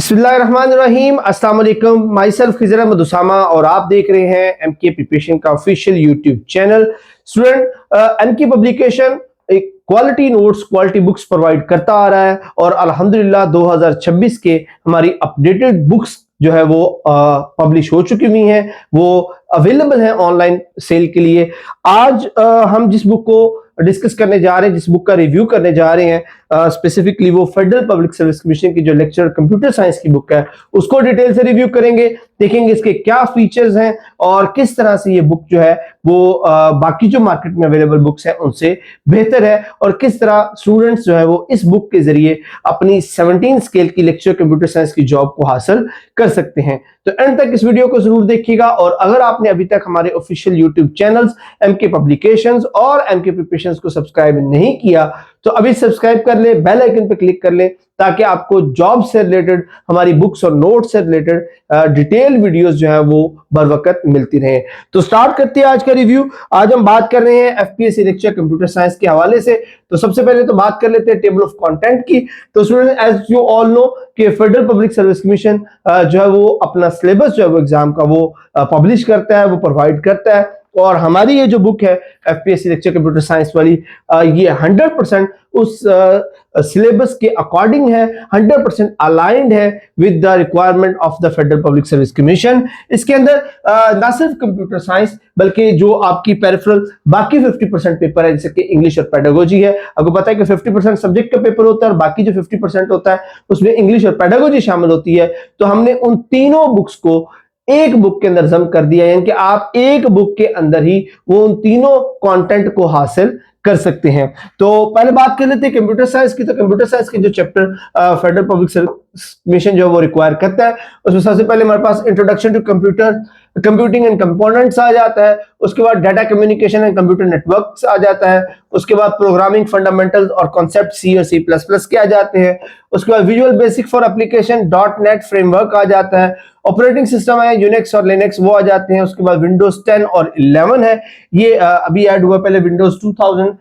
बिस्मिल्लाहिर्रहमानिर्रहीम, अस्सलाम वालेकुम। माई सेल्फ खिजर अहमद उसामा और आप देख रहे हैं एमके प्रिपरेशन का official YouTube channel. Student, MK publication एक quality notes, quality books provide करता आ रहा है और अल्हम्दुलिल्लाह 2026 के हमारी अपडेटेड बुक्स जो है वो पब्लिश हो चुकी हुई हैं, वो अवेलेबल हैं ऑनलाइन सेल के लिए। आज हम जिस बुक को डिस्कस करने जा रहे हैं, जिस बुक का रिव्यू करने जा रहे हैं, स्पेसिफिकली वो फेडरल पब्लिक सर्विस कमीशन की जो लेक्चर कंप्यूटर साइंस की बुक है उसको डिटेल से रिव्यू करेंगे, देखेंगे इसके क्या फीचर्स हैं और किस तरह से ये बुक जो है वो बाकी जो मार्केट में अवेलेबल बुक्स हैं उनसे बेहतर है और किस तरह स्टूडेंट्स जो है वो इस बुक के जरिए अपनी 17 स्केल की लेक्चर कंप्यूटर साइंस की जॉब को हासिल कर सकते हैं। तो एंड तक इस वीडियो को जरूर देखिएगा और अगर आपने अभी तक हमारे official YouTube channels MK publications और एमके प्रिपरेशंस को सब्सक्राइब नहीं किया तो अभी सब्सक्राइब कर ले, बेल आइकन पर क्लिक कर ले ताकि आपको जॉब से रिलेटेड, हमारी बुक्स और नोट्स से रिलेटेड डिटेल वीडियोस जो है वो बर वक्त मिलती रहे। तो स्टार्ट करते हैं आज का रिव्यू। आज हम बात कर रहे हैं एफपीएससी लेक्चर कंप्यूटर साइंस के हवाले से। तो सबसे पहले तो बात कर लेते हैं टेबल ऑफ कंटेंट की। तो student, as you all know कि फेडरल पब्लिक सर्विस कमीशन जो है वो अपना सिलेबस जो है वो एग्जाम का वो पब्लिश करता है, वो प्रोवाइड करता है और हमारी ये जो बुक है एफपीएससी लेक्चर कंप्यूटर साइंस वाली, ये 100% उस सिलेबस के अकॉर्डिंग है, 100% अलाइंड है with the requirement of the federal public service commission. इसके अंदर ना सिर्फ कंप्यूटर साइंस बल्कि जो आपकी पेरिफेरल बाकी 50% पेपर है, जैसे कि इंग्लिश और पेडागोजी है। आपको पता है कि 50% सब्जेक्ट का पेपर होता है और बाकी जो 50% होता है उसमें इंग्लिश और पेडागोजी शामिल होती है। तो हमने उन तीनों बुक्स को एक बुक के अंदर जम कर दिया, यानी कि आप एक बुक के अंदर ही वो उन तीनों कंटेंट को हासिल कर सकते हैं। तो पहले बात कर लेते हैं कंप्यूटर साइंस की। तो कंप्यूटर साइंस के जो chapter federal public service commission जो है वो रिक्वायर करता है, उसमें सबसे पहले हमारे पास introduction to computing and components आ जाता है। उसके बाद data communication and computer networks आ जाता है। उसके बाद प्रोग्रामिंग फंडामेंटल्स और कॉन्सेप्ट सी और C++ के आ जाते हैं। उसके बाद visual basic for application .NET framework आ जाता है। ऑपरेटिंग सिस्टम है यूनिक्स और लिनक्स, वो आ जाते हैं। उसके बाद विंडोज 10 और 11 है, ये अभी ऐड हुआ। पहले विंडोज 2000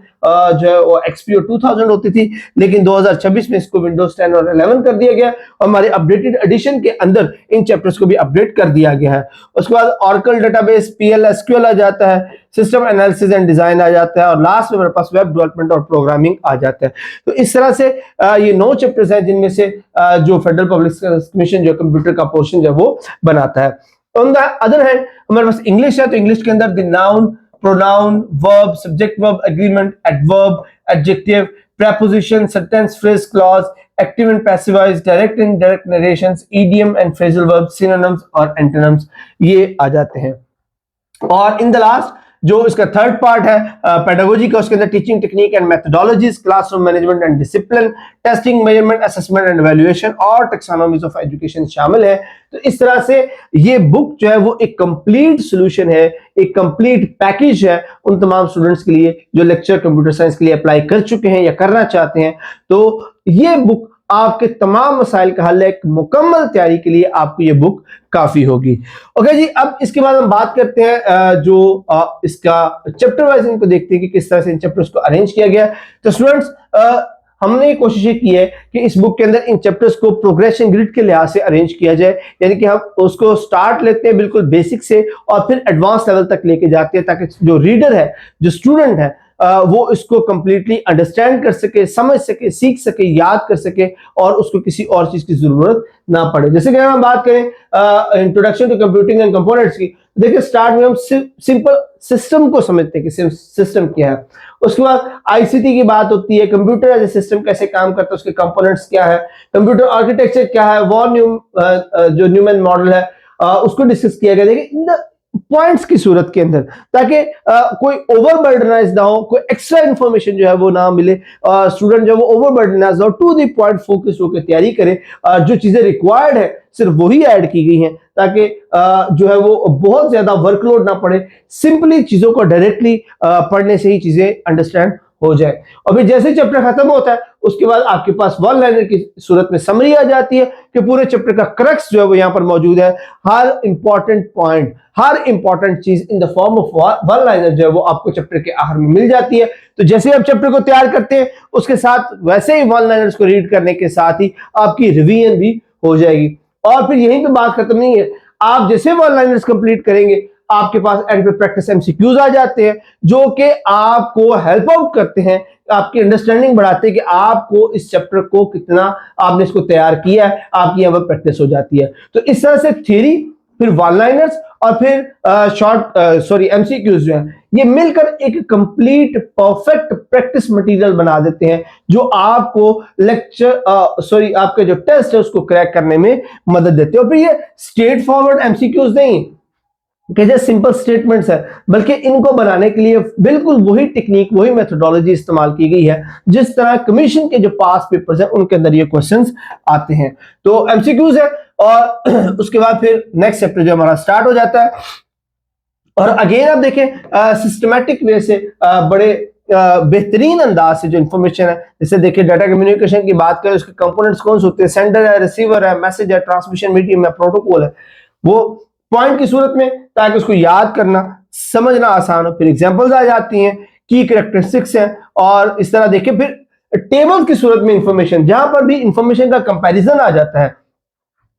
जो है वो XP 2000 होती थी, लेकिन 2026 में इसको विंडोज 10 और 11 कर दिया गया और हमारे अपडेटेड एडिशन के अंदर इन चैप्टर्स को भी अपडेट कर दिया गया है। उसके बाद ऑरेकल डेटाबेस, PL SQL आ जाता है, सिस्टम एनालिसिस एंड डिजाइन आ जाता है और लास्ट में हमारे पास वेब डेवलपमेंट और प्रोग्रामिंग आ जाता है। तो इस तरह से ये 9 चैप्टर्स हैं जिनमें से जो फेडरल पब्लिक सर्विस कमीशन जो कंप्यूटर का पोर्शन जो है वो बनाता है। ऑन द अदर हैंड हमारे पास इंग्लिश है, तो इंग्लिश के अंदर the noun, pronoun, verb, subject verb agreement, adverb, adjective, preposition, sentence, phrase, clause, active and passive voice, direct and indirect narrations, idiom and phrasal verbs, synonyms और antonyms ये आ जाते हैं। और इन द लास्ट जो इसका third part है pedagogy का, उसके अंदर teaching technique and methodologies, classroom management and discipline, testing, measurement, assessment and evaluation और टैक्सोनॉमीज ऑफ एजुकेशन शामिल है। तो इस तरह से ये बुक जो है वो एक कंप्लीट सॉल्यूशन है, एक कंप्लीट पैकेज है उन तमाम स्टूडेंट्स के लिए जो लेक्चर कंप्यूटर साइंस के लिए अप्लाई कर चुके हैं या करना चाहते हैं। तो ये बुक आपके तमाम मसाइल का हल है, एक मुकम्मल तैयारी के लिए आपको ये बुक काफी होगी। ओके जी, अब इसके बाद हम बात करते हैं जो इसका चैप्टर वाइज इनको देखते हैं कि किस तरह से इन चैप्टर्स को अरेंज किया गया। तो स्टूडेंट्स, हमने ये कोशिश की है कि इस बुक के अंदर इन चैप्टर्स को प्रोग्रेशन ग्रिड के लिहाज से अरेंज किया जाए, यानी कि हम उसको स्टार्ट लेते हैं बिल्कुल बेसिक से और फिर एडवांस लेवल तक लेके जाते हैं ताकि जो रीडर है, जो स्टूडेंट है, वो इसको कंप्लीटली अंडरस्टैंड कर सके, समझ सके, सीख सके, याद कर सके और उसको किसी और चीज की जरूरत ना पड़े। जैसे कि हम बात करें introduction to computing and components की, देखिए स्टार्ट में हम सिंपल सिस्टम को समझते हैं कि सिस्टम क्या है। उसके बाद आईसीटी की बात होती है, कंप्यूटर एज ए सिस्टम कैसे काम करता है, उसके कंपोनेंट्स क्या है, कंप्यूटर आर्किटेक्चर क्या है, जो न्यूमैन मॉडल है उसको डिस्कस किया गया। देखिए पॉइंट्स की सूरत के अंदर, ताकि कोई ओवरबर्डनाइज ना हो, कोई एक्स्ट्रा इंफॉर्मेशन जो है वो ना मिले, स्टूडेंट जो वो ओवरबर्डनाइज हो, टू द पॉइंट फोकस होकर तैयारी करे। जो चीजें रिक्वायर्ड है सिर्फ वही ऐड की गई हैं ताकि जो है वो बहुत ज्यादा वर्कलोड ना पड़े, सिंपली चीजों को डायरेक्टली पढ़ने से ही चीजें अंडरस्टैंड हो जाए। और फिर जैसे चैप्टर खत्म होता है उसके बाद आपके पास वन लाइनर की सूरत में समरी आ जाती है कि पूरे चैप्टर का क्रक्स जो है वो यहाँ पर मौजूद है। हर इंपॉर्टेंट पॉइंट, हर इंपॉर्टेंट चीज इन the form of one liner जो है वो आपको चैप्टर के आखिर में मिल जाती है। तो जैसे आप चैप्टर को तैयार करते हैं उसके साथ वैसे ही वन लाइनर्स को रीड करने के साथ ही आपकी रिवीजन भी हो जाएगी। और फिर यहीं पे बात खत्म नहीं है, आप जैसे वन लाइनर्स कंप्लीट करेंगे आपके पास एंड पे प्रैक्टिस एमसीक्यूज आ जाते हैं जो कि आपको हेल्प आउट करते हैं, आपकी अंडरस्टैंडिंग बढ़ाते हैं कि आपको इस चैप्टर को कितना आपने इसको तैयार किया है, आपकी यहां पर प्रैक्टिस हो जाती है। तो इस तरह से थ्योरी, फिर वन लाइनर्स और फिर एमसीक्यूज जो है ये मिलकर एक कंप्लीट परफेक्ट प्रैक्टिस मटेरियल बना देते हैं जो आपको आपके जो टेस्ट है उसको क्रैक करने में मदद देते हैं। और फिर ये स्ट्रेट फॉरवर्ड एमसीक्यूज नहीं कि जैसे सिंपल स्टेटमेंट्स है, बल्कि इनको बनाने के लिए बिल्कुल वही टेक्निक, वही मेथोडोलॉजी इस्तेमाल की गई है जिस तरह कमीशन के जो पास पेपर्स हैं उनके अंदर ये क्वेश्चंस आते हैं। तो एमसीक्यूज है और उसके बाद फिर नेक्स्ट चैप्टर जो हमारा स्टार्ट हो जाता है। और अगेन आप देखें सिस्टमैटिक वे से बड़े बेहतरीन अंदाज से जो इंफॉर्मेशन है, जैसे देखिए डाटा कम्युनिकेशन की बात करें, उसके कंपोनेंट्स कौन से होते हैं, सेंडर है, रिसीवर है, मैसेज है, ट्रांसमिशन मीडियम है, प्रोटोकॉल है, वो पॉइंट की सूरत में ताकि उसको याद करना समझना आसान हो। फिर एग्जांपल्स आ जाती हैं, की कैरेक्टरिस्टिक्स हैं, और इस तरह देखिए फिर टेबल की सूरत में इंफॉर्मेशन, जहां पर भी इंफॉर्मेशन का कंपैरिजन आ जाता है,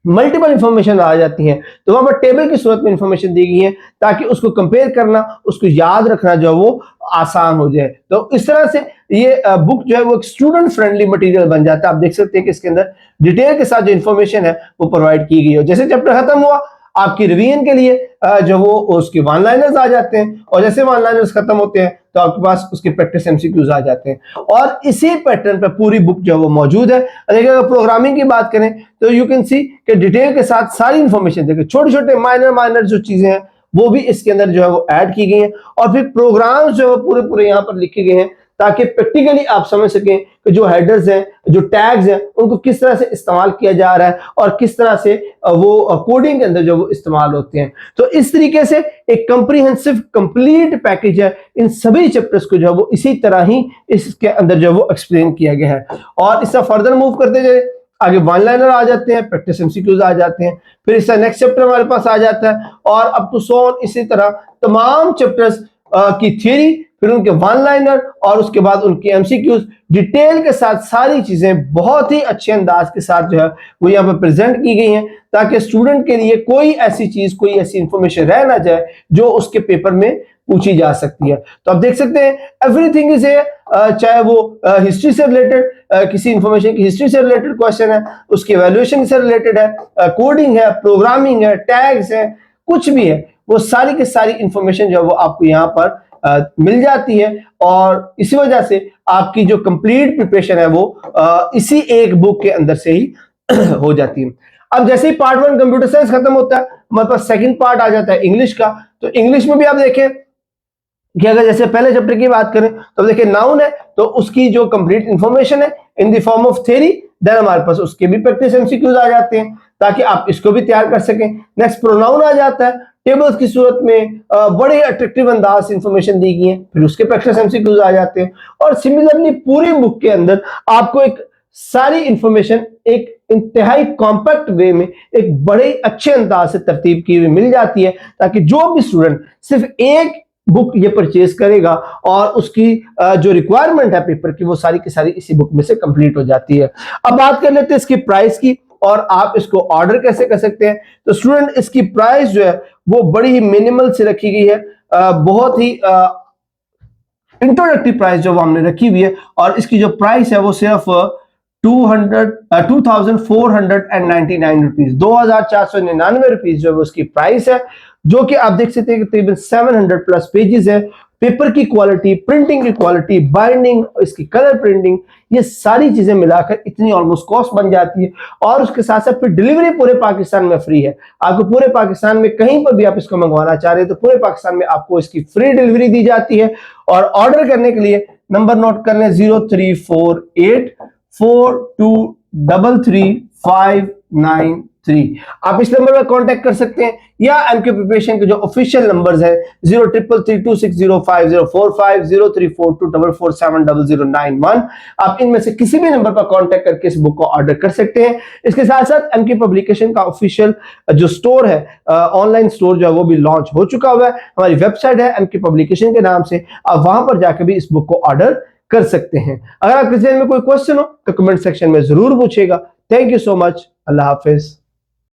मल्टीपल इंफॉर्मेशन आ जाती हैं, तो वहां पर टेबल की सूरत में इंफॉर्मेशन दी गई है ताकि उसको कंपेयर करना, उसको याद रखना जो है वो आसान हो जाए। तो इस तरह से ये बुक जो है वो एक स्टूडेंट फ्रेंडली मटेरियल बन जाता है। आप देख सकते हैं कि इसके अंदर डिटेल के साथ जो इंफॉर्मेशन है वो प्रोवाइड की गई है। जैसे चैप्टर खत्म हुआ आपकी रिवीजन के लिए जो वो उसके वन लाइनर्स आ जाते हैं, और जैसे वन लाइनर्स खत्म होते हैं तो आपके पास उसके प्रैक्टिस एमसीक्यूज आ जाते हैं, और इसी पैटर्न पे पूरी बुक जो है वो मौजूद है। अगर प्रोग्रामिंग की बात करें तो यू कैन सी कि डिटेल के साथ सारी इंफॉर्मेशन देखिए, छोटे छोटे माइनर जो चीजें हैं वो भी इसके अंदर जो है वो ऐड की गई हैं, और फिर प्रोग्राम्स जो है पूरे पूरे यहाँ पर लिखे गए हैं ताकि प्रैक्टिकली आप समझ सकें कि जो हेडर्स हैं, जो टैग्स हैं, उनको किस तरह से इस्तेमाल किया जा रहा है और किस तरह से वो कोडिंग के अंदर जो वो इस्तेमाल होते हैं। तो इस तरीके से एक कॉम्प्रिहेंसिव कंप्लीट पैकेज है, इन सभी चैप्टर्स को जो है वो इसी तरह ही इसके अंदर जो है वो एक्सप्लेन किया गया है। और इससे फर्दर मूव करते जाए आगे वन लाइनर आ जाते हैं, प्रैक्टिस एमसीक्यूज आ जाते हैं, फिर इसका नेक्स्ट चैप्टर हमारे पास आ जाता है, और अप टू सो ऑन इसी तरह तमाम चैप्टर्स की थ्योरी, फिर उनके वन लाइनर और उसके बाद उनके एमसीक्यूज डिटेल के साथ सारी चीजें बहुत ही अच्छे अंदाज के साथ जो है वो यहाँ पर प्रेजेंट की गई हैं ताकि स्टूडेंट के लिए कोई ऐसी चीज, कोई ऐसी इंफॉर्मेशन रह ना जाए जो उसके पेपर में पूछी जा सकती है। तो आप देख सकते हैं एवरीथिंग इज है, चाहे वो हिस्ट्री से रिलेटेड किसी इंफॉर्मेशन की हिस्ट्री से रिलेटेड क्वेश्चन है, उसकी एवेल्युएशन से रिलेटेड है, कोडिंग है, प्रोग्रामिंग है, टैग्स है, कुछ भी है, वो सारी की सारी इंफॉर्मेशन जो है वो आपको यहाँ पर मिल जाती है। और इसी वजह से आपकी जो कंप्लीट प्रिपरेशन है वो इसी एक बुक के अंदर से ही हो जाती है। अब जैसे ही पार्ट 1 कंप्यूटर साइंस खत्म होता है, हमारे पास सेकंड पार्ट आ जाता है इंग्लिश का। तो इंग्लिश में भी आप देखें कि अगर जैसे पहले चैप्टर की बात करें तो देखिए नाउन है तो उसकी जो कंप्लीट इंफॉर्मेशन है in the form of theory, then हमारे पास उसके भी प्रैक्टिस एमसीक्यूज आ जाते हैं ताकि आप इसको भी तैयार कर सकें। नेक्स्ट प्रोनाउन आ जाता है, टेबल्स की सूरत में बड़े अट्रैक्टिव अंदाज से इंफॉर्मेशन दी गई है, फिर उसके प्रैक्टिस एमसीक्यूज आ जाते हैं। और सिमिलरली पूरी बुक के अंदर आपको एक सारी इंफॉर्मेशन एक इंतहाई कॉम्पैक्ट वे में एक बड़े अच्छे अंदाज से तरतीब की हुई मिल जाती है ताकि जो भी स्टूडेंट सिर्फ एक बुक ये परचेज करेगा और उसकी जो रिक्वायरमेंट है पेपर की वो सारी की सारी इसी बुक में से कंप्लीट हो जाती है। अब बात कर लेते हैं इसकी प्राइस की और आप इसको ऑर्डर कैसे कर सकते हैं। तो स्टूडेंट इसकी प्राइस जो है वो बड़ी ही मिनिमल से रखी गई है, बहुत ही इंट्रोडक्टरी प्राइस जो वो हमने रखी हुई है, और इसकी जो प्राइस है वो सिर्फ 2499 रुपीज, 2499 रुपीज जो है उसकी प्राइस है, जो कि आप देख सकते हैं कि तकरीबन 700 प्लस पेजेस है। पेपर की क्वालिटी, प्रिंटिंग की क्वालिटी, बाइंडिंग, इसकी कलर प्रिंटिंग, ये सारी चीजें मिलाकर इतनी ऑलमोस्ट कॉस्ट बन जाती है। और उसके साथ साथ फिर डिलीवरी पूरे पाकिस्तान में फ्री है। आपको पूरे पाकिस्तान में कहीं पर भी आप इसको मंगवाना चाह रहे हैं तो पूरे पाकिस्तान में आपको इसकी फ्री डिलीवरी दी जाती है। और ऑर्डर करने के लिए नंबर नोट कर लें 034842333593। आप इस नंबर पर कांटेक्ट कर सकते हैं या एमके प्रिपरेशन के जो ऑफिशियल नंबर्स है 0333260545, 0342447091, आप इनमें से किसी भी नंबर पर कांटेक्ट करके इस बुक को ऑर्डर कर सकते हैं। इसके साथ साथ एमके पब्लिकेशन का ऑफिशियल जो स्टोर है, ऑनलाइन स्टोर जो है वो भी लॉन्च हो चुका हुआ है। हमारी वेबसाइट है एमके पब्लिकेशन के नाम से, आप वहां पर जाकर भी इस बुक को ऑर्डर कर सकते हैं। अगर आपके जहन में कोई क्वेश्चन हो तो कमेंट सेक्शन में जरूर पूछेगा। Thank you so much. Allah Hafiz.